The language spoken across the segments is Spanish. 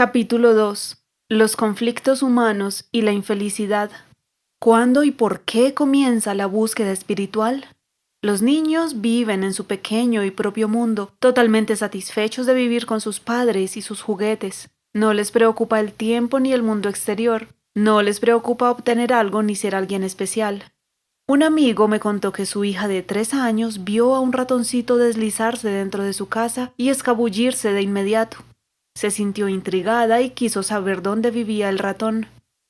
Capítulo 2. Los conflictos humanos y la infelicidad. ¿Cuándo y por qué comienza la búsqueda espiritual? Los niños viven en su pequeño y propio mundo, totalmente satisfechos de vivir con sus padres y sus juguetes. No les preocupa el tiempo ni el mundo exterior. No les preocupa obtener algo ni ser alguien especial. Un amigo me contó que su hija de 3 años vio a un ratoncito deslizarse dentro de su casa y escabullirse de inmediato. Se sintió intrigada y quiso saber dónde vivía el ratón.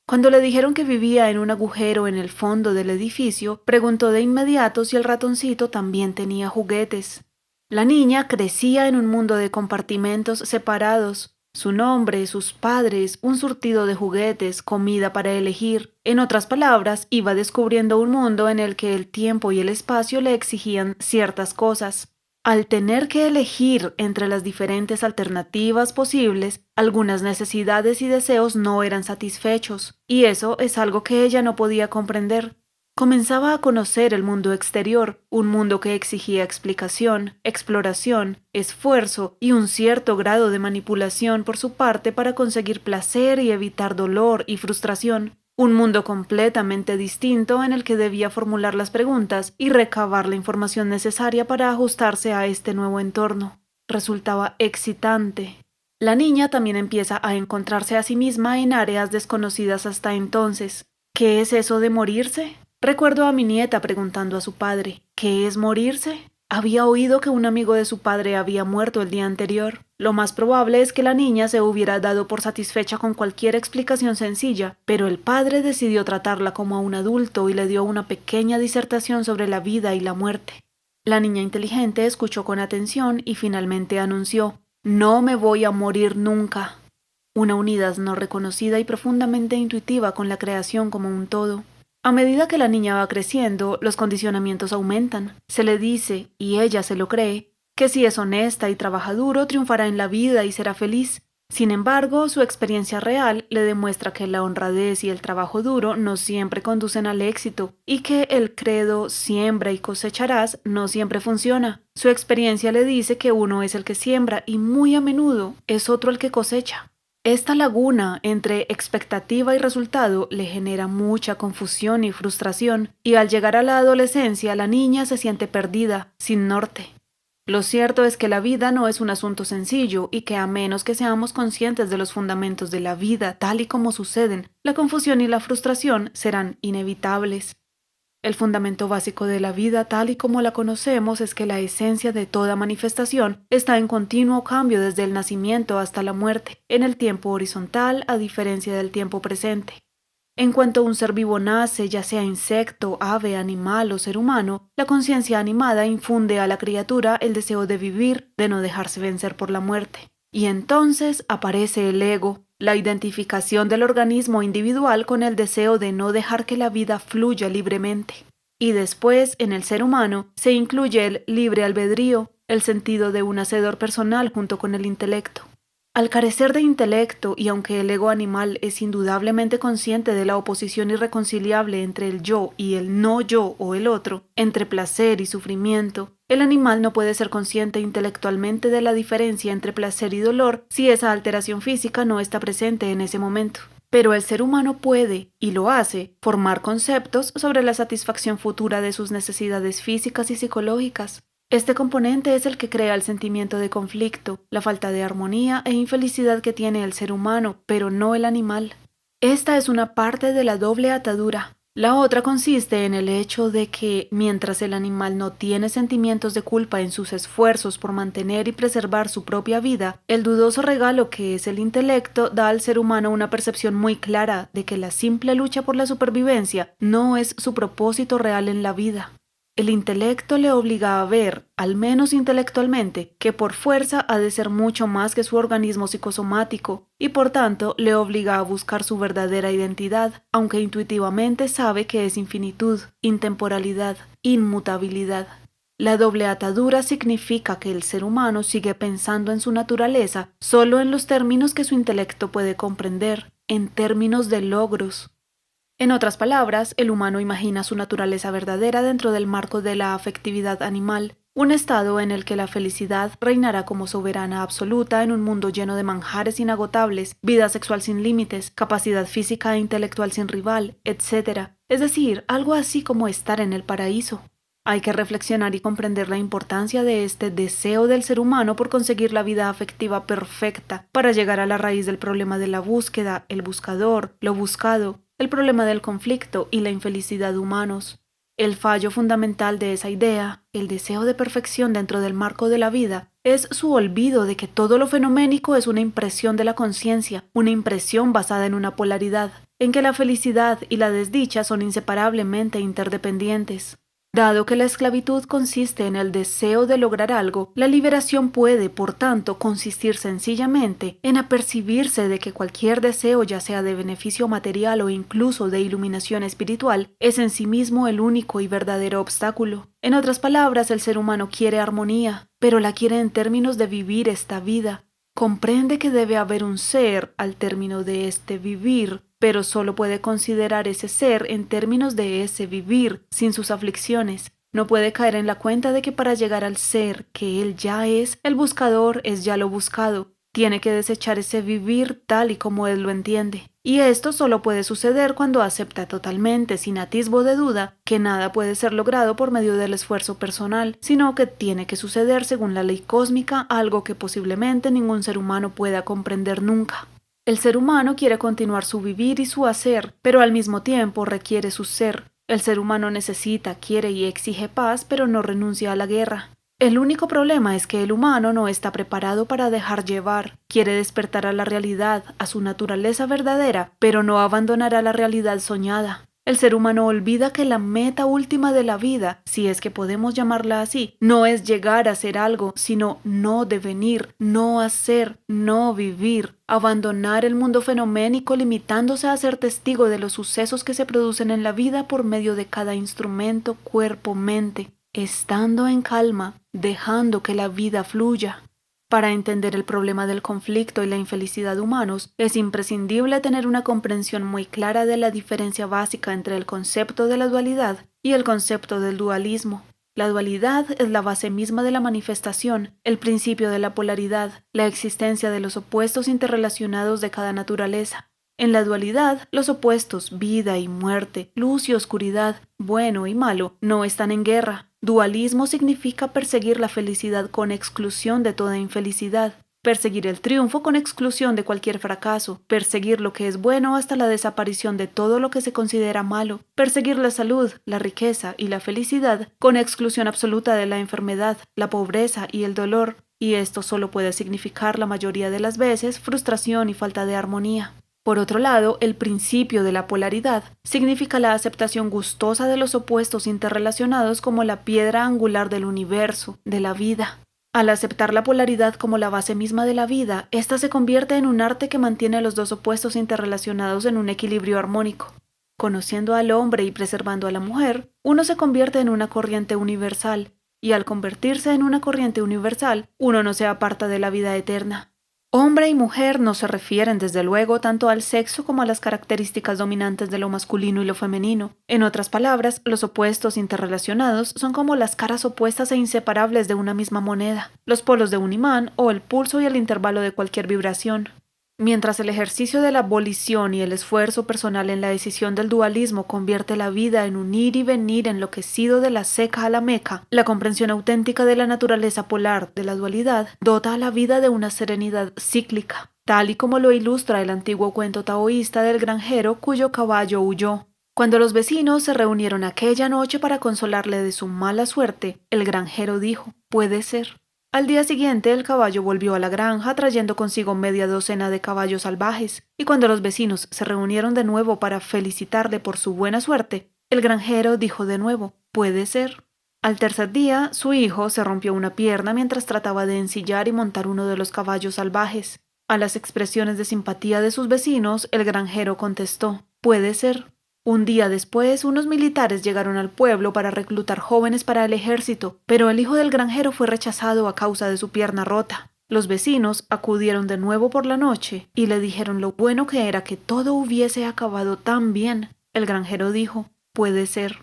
Cuando le dijeron que vivía en un agujero en el fondo del edificio, preguntó de inmediato si el ratoncito también tenía juguetes. La niña crecía en un mundo de compartimentos separados. Su nombre, sus padres, un surtido de juguetes, comida para elegir. En otras palabras, iba descubriendo un mundo en el que el tiempo y el espacio le exigían ciertas cosas. Al tener que elegir entre las diferentes alternativas posibles, algunas necesidades y deseos no eran satisfechos, y eso es algo que ella no podía comprender. Comenzaba a conocer el mundo exterior, un mundo que exigía explicación, exploración, esfuerzo y un cierto grado de manipulación por su parte para conseguir placer y evitar dolor y frustración. Un mundo completamente distinto en el que debía formular las preguntas y recabar la información necesaria para ajustarse a este nuevo entorno. Resultaba excitante. La niña también empieza a encontrarse a sí misma en áreas desconocidas hasta entonces. ¿Qué es eso de morirse? Recuerdo a mi nieta preguntando a su padre, ¿qué es morirse? Había oído que un amigo de su padre había muerto el día anterior. Lo más probable es que la niña se hubiera dado por satisfecha con cualquier explicación sencilla, pero el padre decidió tratarla como a un adulto y le dio una pequeña disertación sobre la vida y la muerte. La niña inteligente escuchó con atención y finalmente anunció, «No me voy a morir nunca». Una unidad no reconocida y profundamente intuitiva con la creación como un todo. A medida que la niña va creciendo, los condicionamientos aumentan. Se le dice, y ella se lo cree, que si es honesta y trabaja duro, triunfará en la vida y será feliz. Sin embargo, su experiencia real le demuestra que la honradez y el trabajo duro no siempre conducen al éxito, y que el credo siembra y cosecharás no siempre funciona. Su experiencia le dice que uno es el que siembra y muy a menudo es otro el que cosecha. Esta laguna entre expectativa y resultado le genera mucha confusión y frustración, y al llegar a la adolescencia la niña se siente perdida, sin norte. Lo cierto es que la vida no es un asunto sencillo y que a menos que seamos conscientes de los fundamentos de la vida tal y como suceden, la confusión y la frustración serán inevitables. El fundamento básico de la vida tal y como la conocemos es que la esencia de toda manifestación está en continuo cambio desde el nacimiento hasta la muerte, en el tiempo horizontal a diferencia del tiempo presente. En cuanto un ser vivo nace, ya sea insecto, ave, animal o ser humano, la conciencia animada infunde a la criatura el deseo de vivir, de no dejarse vencer por la muerte. Y entonces aparece el ego, la identificación del organismo individual con el deseo de no dejar que la vida fluya libremente. Y después, en el ser humano, se incluye el libre albedrío, el sentido de un hacedor personal junto con el intelecto. Al carecer de intelecto, y aunque el ego animal es indudablemente consciente de la oposición irreconciliable entre el yo y el no yo o el otro, entre placer y sufrimiento, el animal no puede ser consciente intelectualmente de la diferencia entre placer y dolor si esa alteración física no está presente en ese momento. Pero el ser humano puede, y lo hace, formar conceptos sobre la satisfacción futura de sus necesidades físicas y psicológicas. Este componente es el que crea el sentimiento de conflicto, la falta de armonía e infelicidad que tiene el ser humano, pero no el animal. Esta es una parte de la doble atadura. La otra consiste en el hecho de que, mientras el animal no tiene sentimientos de culpa en sus esfuerzos por mantener y preservar su propia vida, el dudoso regalo que es el intelecto da al ser humano una percepción muy clara de que la simple lucha por la supervivencia no es su propósito real en la vida. El intelecto le obliga a ver, al menos intelectualmente, que por fuerza ha de ser mucho más que su organismo psicosomático, y por tanto le obliga a buscar su verdadera identidad, aunque intuitivamente sabe que es infinitud, intemporalidad, inmutabilidad. La doble atadura significa que el ser humano sigue pensando en su naturaleza solo en los términos que su intelecto puede comprender, en términos de logros. En otras palabras, el humano imagina su naturaleza verdadera dentro del marco de la afectividad animal, un estado en el que la felicidad reinará como soberana absoluta en un mundo lleno de manjares inagotables, vida sexual sin límites, capacidad física e intelectual sin rival, etc. Es decir, algo así como estar en el paraíso. Hay que reflexionar y comprender la importancia de este deseo del ser humano por conseguir la vida afectiva perfecta para llegar a la raíz del problema de la búsqueda, el buscador, lo buscado, el problema del conflicto y la infelicidad humanos. El fallo fundamental de esa idea, el deseo de perfección dentro del marco de la vida, es su olvido de que todo lo fenoménico es una impresión de la conciencia, una impresión basada en una polaridad, en que la felicidad y la desdicha son inseparablemente interdependientes. Dado que la esclavitud consiste en el deseo de lograr algo, la liberación puede, por tanto, consistir sencillamente en apercibirse de que cualquier deseo, ya sea de beneficio material o incluso de iluminación espiritual, es en sí mismo el único y verdadero obstáculo. En otras palabras, el ser humano quiere armonía, pero la quiere en términos de vivir esta vida. Comprende que debe haber un ser al término de este vivir, pero solo puede considerar ese ser en términos de ese vivir, sin sus aflicciones. No puede caer en la cuenta de que para llegar al ser que él ya es, el buscador es ya lo buscado. Tiene que desechar ese vivir tal y como él lo entiende. Y esto solo puede suceder cuando acepta totalmente, sin atisbo de duda, que nada puede ser logrado por medio del esfuerzo personal, sino que tiene que suceder según la ley cósmica, algo que posiblemente ningún ser humano pueda comprender nunca. El ser humano quiere continuar su vivir y su hacer, pero al mismo tiempo requiere su ser. El ser humano necesita, quiere y exige paz, pero no renuncia a la guerra. El único problema es que el humano no está preparado para dejar llevar, quiere despertar a la realidad, a su naturaleza verdadera, pero no abandonará la realidad soñada. El ser humano olvida que la meta última de la vida, si es que podemos llamarla así, no es llegar a ser algo, sino no devenir, no hacer, no vivir, abandonar el mundo fenoménico limitándose a ser testigo de los sucesos que se producen en la vida por medio de cada instrumento, cuerpo, mente, estando en calma, dejando que la vida fluya. Para entender el problema del conflicto y la infelicidad humanos, es imprescindible tener una comprensión muy clara de la diferencia básica entre el concepto de la dualidad y el concepto del dualismo. La dualidad es la base misma de la manifestación, el principio de la polaridad, la existencia de los opuestos interrelacionados de cada naturaleza. En la dualidad, los opuestos, vida y muerte, luz y oscuridad, bueno y malo, no están en guerra. Dualismo significa perseguir la felicidad con exclusión de toda infelicidad, perseguir el triunfo con exclusión de cualquier fracaso, perseguir lo que es bueno hasta la desaparición de todo lo que se considera malo, perseguir la salud, la riqueza y la felicidad con exclusión absoluta de la enfermedad, la pobreza y el dolor, y esto solo puede significar la mayoría de las veces frustración y falta de armonía. Por otro lado, el principio de la polaridad significa la aceptación gustosa de los opuestos interrelacionados como la piedra angular del universo, de la vida. Al aceptar la polaridad como la base misma de la vida, ésta se convierte en un arte que mantiene a los dos opuestos interrelacionados en un equilibrio armónico. Conociendo al hombre y preservando a la mujer, uno se convierte en una corriente universal, y al convertirse en una corriente universal, uno no se aparta de la vida eterna. Hombre y mujer no se refieren, desde luego, tanto al sexo como a las características dominantes de lo masculino y lo femenino. En otras palabras, los opuestos interrelacionados son como las caras opuestas e inseparables de una misma moneda, los polos de un imán o el pulso y el intervalo de cualquier vibración. Mientras el ejercicio de la abolición y el esfuerzo personal en la decisión del dualismo convierte la vida en un ir y venir enloquecido de la seca a la meca, la comprensión auténtica de la naturaleza polar de la dualidad dota a la vida de una serenidad cíclica, tal y como lo ilustra el antiguo cuento taoísta del granjero cuyo caballo huyó. Cuando los vecinos se reunieron aquella noche para consolarle de su mala suerte, el granjero dijo: «Puede ser». Al día siguiente el caballo volvió a la granja trayendo consigo media docena de caballos salvajes, y cuando los vecinos se reunieron de nuevo para felicitarle por su buena suerte, el granjero dijo de nuevo: «Puede ser». Al tercer día, su hijo se rompió una pierna mientras trataba de ensillar y montar uno de los caballos salvajes. A las expresiones de simpatía de sus vecinos, el granjero contestó: «Puede ser». Un día después, unos militares llegaron al pueblo para reclutar jóvenes para el ejército, pero el hijo del granjero fue rechazado a causa de su pierna rota. Los vecinos acudieron de nuevo por la noche y le dijeron lo bueno que era que todo hubiese acabado tan bien. El granjero dijo: «Puede ser».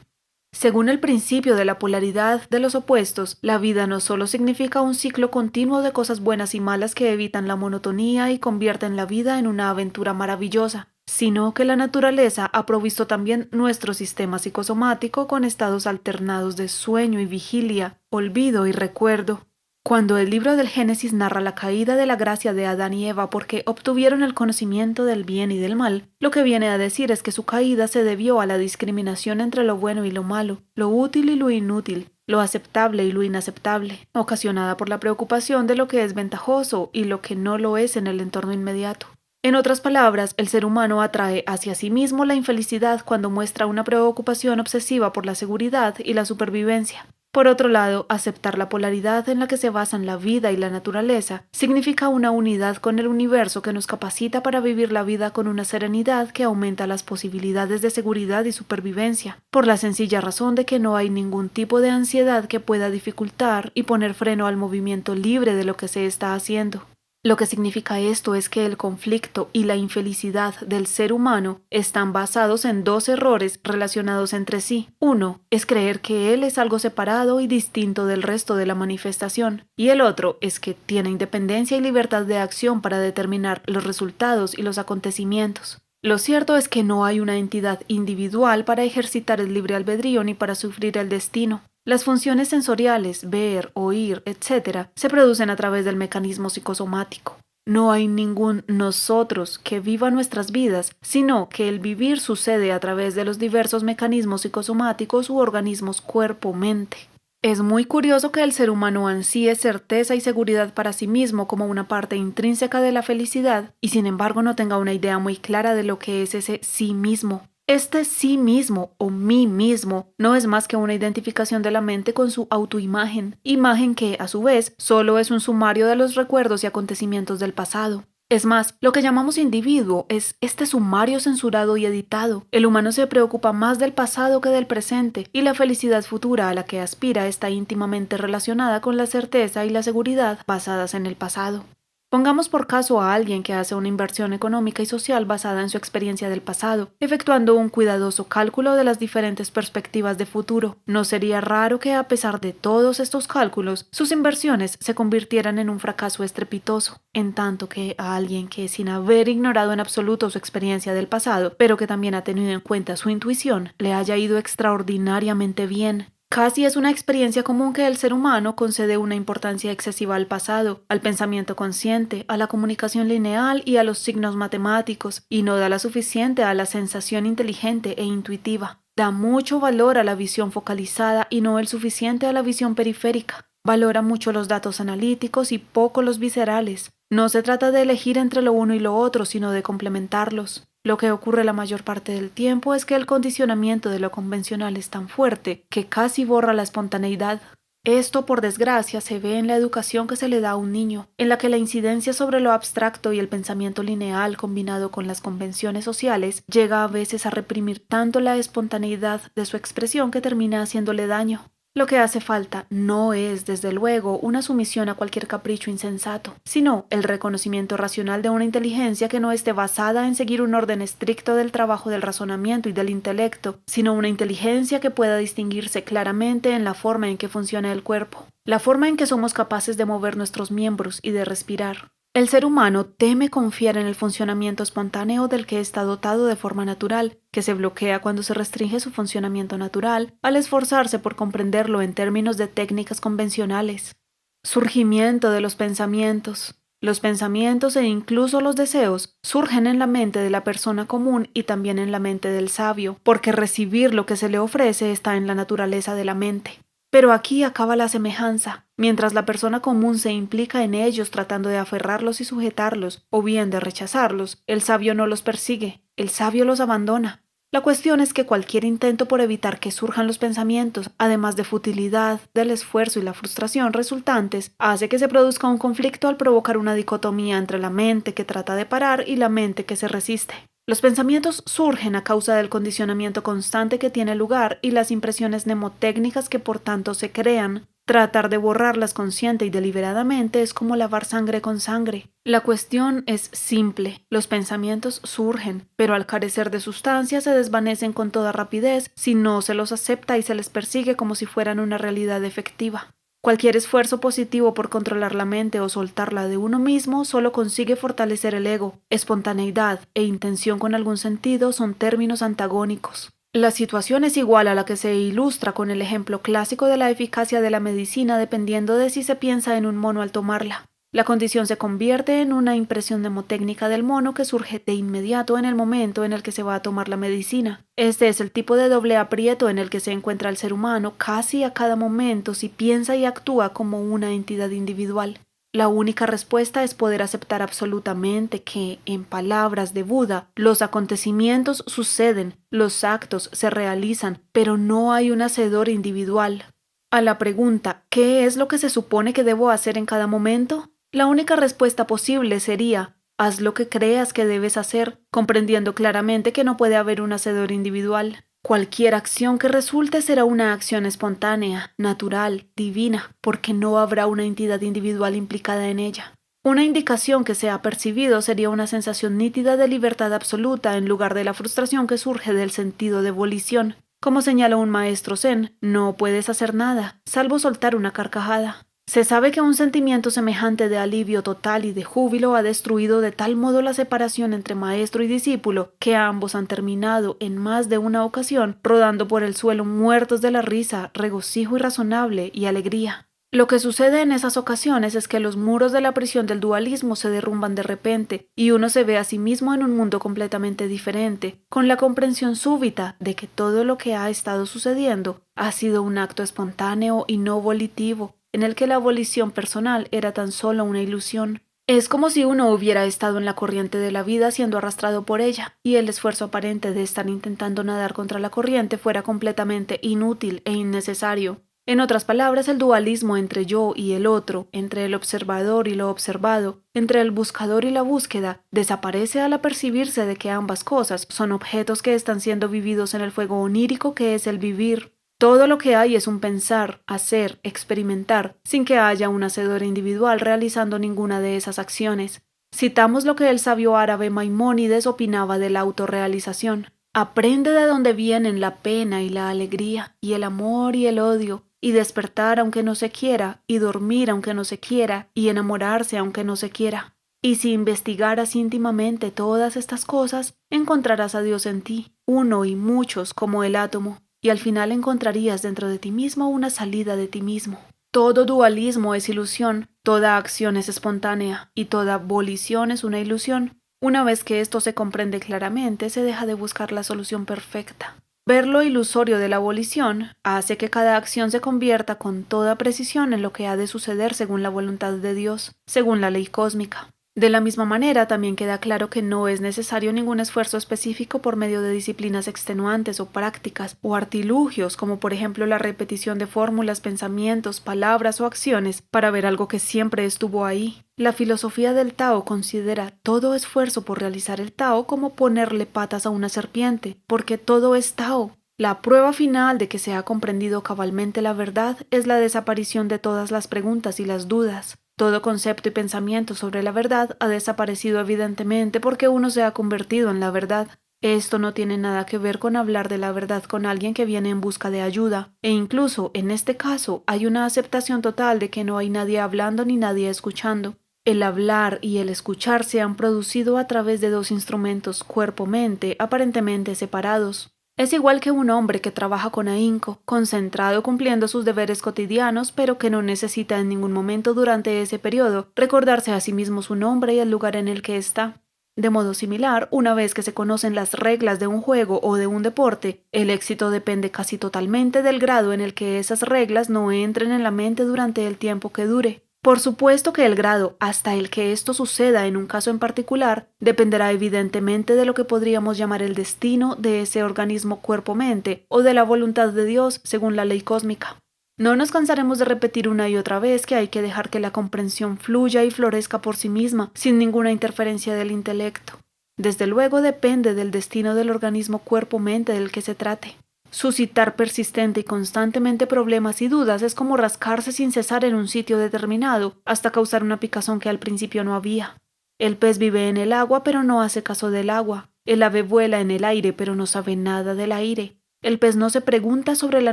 Según el principio de la polaridad de los opuestos, la vida no solo significa un ciclo continuo de cosas buenas y malas que evitan la monotonía y convierten la vida en una aventura maravillosa, sino que la naturaleza ha provisto también nuestro sistema psicosomático con estados alternados de sueño y vigilia, olvido y recuerdo. Cuando el libro del Génesis narra la caída de la gracia de Adán y Eva porque obtuvieron el conocimiento del bien y del mal, lo que viene a decir es que su caída se debió a la discriminación entre lo bueno y lo malo, lo útil y lo inútil, lo aceptable y lo inaceptable, ocasionada por la preocupación de lo que es ventajoso y lo que no lo es en el entorno inmediato. En otras palabras, el ser humano atrae hacia sí mismo la infelicidad cuando muestra una preocupación obsesiva por la seguridad y la supervivencia. Por otro lado, aceptar la polaridad en la que se basan la vida y la naturaleza significa una unidad con el universo que nos capacita para vivir la vida con una serenidad que aumenta las posibilidades de seguridad y supervivencia, por la sencilla razón de que no hay ningún tipo de ansiedad que pueda dificultar y poner freno al movimiento libre de lo que se está haciendo. Lo que significa esto es que el conflicto y la infelicidad del ser humano están basados en dos errores relacionados entre sí. Uno es creer que él es algo separado y distinto del resto de la manifestación, y el otro es que tiene independencia y libertad de acción para determinar los resultados y los acontecimientos. Lo cierto es que no hay una entidad individual para ejercitar el libre albedrío ni para sufrir el destino. Las funciones sensoriales, ver, oír, etc., se producen a través del mecanismo psicosomático. No hay ningún nosotros que viva nuestras vidas, sino que el vivir sucede a través de los diversos mecanismos psicosomáticos u organismos cuerpo-mente. Es muy curioso que el ser humano ansíe certeza y seguridad para sí mismo como una parte intrínseca de la felicidad y sin embargo no tenga una idea muy clara de lo que es ese sí mismo. Este sí mismo o mí mismo no es más que una identificación de la mente con su autoimagen, imagen que, a su vez, solo es un sumario de los recuerdos y acontecimientos del pasado. Es más, lo que llamamos individuo es este sumario censurado y editado. El humano se preocupa más del pasado que del presente, y la felicidad futura a la que aspira está íntimamente relacionada con la certeza y la seguridad basadas en el pasado. Pongamos por caso a alguien que hace una inversión económica y social basada en su experiencia del pasado, efectuando un cuidadoso cálculo de las diferentes perspectivas de futuro. No sería raro que, a pesar de todos estos cálculos, sus inversiones se convirtieran en un fracaso estrepitoso, en tanto que a alguien que, sin haber ignorado en absoluto su experiencia del pasado, pero que también ha tenido en cuenta su intuición, le haya ido extraordinariamente bien. Casi es una experiencia común que el ser humano concede una importancia excesiva al pasado, al pensamiento consciente, a la comunicación lineal y a los signos matemáticos, y no da la suficiente a la sensación inteligente e intuitiva. Da mucho valor a la visión focalizada y no el suficiente a la visión periférica. Valora mucho los datos analíticos y poco los viscerales. No se trata de elegir entre lo uno y lo otro, sino de complementarlos. Lo que ocurre la mayor parte del tiempo es que el condicionamiento de lo convencional es tan fuerte que casi borra la espontaneidad. Esto, por desgracia, se ve en la educación que se le da a un niño, en la que la incidencia sobre lo abstracto y el pensamiento lineal combinado con las convenciones sociales llega a veces a reprimir tanto la espontaneidad de su expresión que termina haciéndole daño. Lo que hace falta no es, desde luego, una sumisión a cualquier capricho insensato, sino el reconocimiento racional de una inteligencia que no esté basada en seguir un orden estricto del trabajo del razonamiento y del intelecto, sino una inteligencia que pueda distinguirse claramente en la forma en que funciona el cuerpo, la forma en que somos capaces de mover nuestros miembros y de respirar. El ser humano teme confiar en el funcionamiento espontáneo del que está dotado de forma natural, que se bloquea cuando se restringe su funcionamiento natural al esforzarse por comprenderlo en términos de técnicas convencionales. Surgimiento de los pensamientos. Los pensamientos e incluso los deseos surgen en la mente de la persona común y también en la mente del sabio, porque recibir lo que se le ofrece está en la naturaleza de la mente. Pero aquí acaba la semejanza. Mientras la persona común se implica en ellos tratando de aferrarlos y sujetarlos, o bien de rechazarlos, el sabio no los persigue, el sabio los abandona. La cuestión es que cualquier intento por evitar que surjan los pensamientos, además de futilidad, del esfuerzo y la frustración resultantes, hace que se produzca un conflicto al provocar una dicotomía entre la mente que trata de parar y la mente que se resiste. Los pensamientos surgen a causa del condicionamiento constante que tiene lugar y las impresiones mnemotécnicas que por tanto se crean. Tratar de borrarlas consciente y deliberadamente es como lavar sangre con sangre. La cuestión es simple. Los pensamientos surgen, pero al carecer de sustancia se desvanecen con toda rapidez si no se los acepta y se les persigue como si fueran una realidad efectiva. Cualquier esfuerzo positivo por controlar la mente o soltarla de uno mismo solo consigue fortalecer el ego. Espontaneidad e intención con algún sentido son términos antagónicos. La situación es igual a la que se ilustra con el ejemplo clásico de la eficacia de la medicina dependiendo de si se piensa en un mono al tomarla. La condición se convierte en una impresión mnemotécnica del mono que surge de inmediato en el momento en el que se va a tomar la medicina. Este es el tipo de doble aprieto en el que se encuentra el ser humano casi a cada momento si piensa y actúa como una entidad individual. La única respuesta es poder aceptar absolutamente que, en palabras de Buda, los acontecimientos suceden, los actos se realizan, pero no hay un hacedor individual. A la pregunta, ¿qué es lo que se supone que debo hacer en cada momento? La única respuesta posible sería, haz lo que creas que debes hacer, comprendiendo claramente que no puede haber un hacedor individual. Cualquier acción que resulte será una acción espontánea, natural, divina, porque no habrá una entidad individual implicada en ella. Una indicación que se ha percibido sería una sensación nítida de libertad absoluta en lugar de la frustración que surge del sentido de volición. Como señala un maestro zen, no puedes hacer nada, salvo soltar una carcajada. Se sabe que un sentimiento semejante de alivio total y de júbilo ha destruido de tal modo la separación entre maestro y discípulo que ambos han terminado en más de una ocasión rodando por el suelo muertos de la risa, regocijo irrazonable y alegría. Lo que sucede en esas ocasiones es que los muros de la prisión del dualismo se derrumban de repente y uno se ve a sí mismo en un mundo completamente diferente, con la comprensión súbita de que todo lo que ha estado sucediendo ha sido un acto espontáneo y no volitivo, en el que la volición personal era tan solo una ilusión. Es como si uno hubiera estado en la corriente de la vida siendo arrastrado por ella, y el esfuerzo aparente de estar intentando nadar contra la corriente fuera completamente inútil e innecesario. En otras palabras, el dualismo entre yo y el otro, entre el observador y lo observado, entre el buscador y la búsqueda, desaparece al apercibirse de que ambas cosas son objetos que están siendo vividos en el fuego onírico que es el vivir. Todo lo que hay es un pensar, hacer, experimentar, sin que haya un hacedor individual realizando ninguna de esas acciones. Citamos lo que el sabio árabe Maimónides opinaba de la autorrealización. Aprende de dónde vienen la pena y la alegría, y el amor y el odio, y despertar aunque no se quiera, y dormir aunque no se quiera, y enamorarse aunque no se quiera. Y si investigaras íntimamente todas estas cosas, encontrarás a Dios en ti, uno y muchos como el átomo. Y al final encontrarías dentro de ti mismo una salida de ti mismo. Todo dualismo es ilusión, toda acción es espontánea y toda volición es una ilusión. Una vez que esto se comprende claramente, se deja de buscar la solución perfecta. Ver lo ilusorio de la volición hace que cada acción se convierta con toda precisión en lo que ha de suceder según la voluntad de Dios, según la ley cósmica. De la misma manera, también queda claro que no es necesario ningún esfuerzo específico por medio de disciplinas extenuantes o prácticas o artilugios, como por ejemplo la repetición de fórmulas, pensamientos, palabras o acciones para ver algo que siempre estuvo ahí. La filosofía del Tao considera todo esfuerzo por realizar el Tao como ponerle patas a una serpiente, porque todo es Tao. La prueba final de que se ha comprendido cabalmente la verdad es la desaparición de todas las preguntas y las dudas. Todo concepto y pensamiento sobre la verdad ha desaparecido evidentemente porque uno se ha convertido en la verdad. Esto no tiene nada que ver con hablar de la verdad con alguien que viene en busca de ayuda, e incluso en este caso hay una aceptación total de que no hay nadie hablando ni nadie escuchando. El hablar y el escuchar se han producido a través de dos instrumentos cuerpo-mente aparentemente separados. Es igual que un hombre que trabaja con ahínco, concentrado cumpliendo sus deberes cotidianos, pero que no necesita en ningún momento durante ese periodo recordarse a sí mismo su nombre y el lugar en el que está. De modo similar, una vez que se conocen las reglas de un juego o de un deporte, el éxito depende casi totalmente del grado en el que esas reglas no entren en la mente durante el tiempo que dure. Por supuesto que el grado hasta el que esto suceda en un caso en particular dependerá evidentemente de lo que podríamos llamar el destino de ese organismo cuerpo-mente o de la voluntad de Dios según la ley cósmica. No nos cansaremos de repetir una y otra vez que hay que dejar que la comprensión fluya y florezca por sí misma sin ninguna interferencia del intelecto. Desde luego depende del destino del organismo cuerpo-mente del que se trate. Suscitar persistente y constantemente problemas y dudas es como rascarse sin cesar en un sitio determinado hasta causar una picazón que al principio no había. El pez vive en el agua pero no hace caso del agua. El ave vuela en el aire pero no sabe nada del aire. El pez no se pregunta sobre la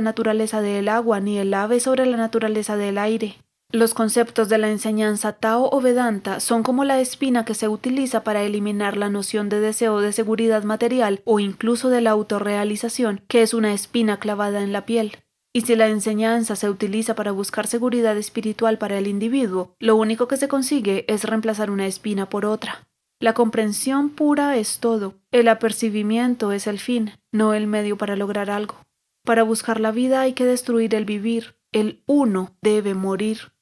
naturaleza del agua ni el ave sobre la naturaleza del aire. Los conceptos de la enseñanza Tao o Vedanta son como la espina que se utiliza para eliminar la noción de deseo de seguridad material o incluso de la autorrealización, que es una espina clavada en la piel. Y si la enseñanza se utiliza para buscar seguridad espiritual para el individuo, lo único que se consigue es reemplazar una espina por otra. La comprensión pura es todo, el apercibimiento es el fin, no el medio para lograr algo. Para buscar la vida hay que destruir el vivir, el uno debe morir.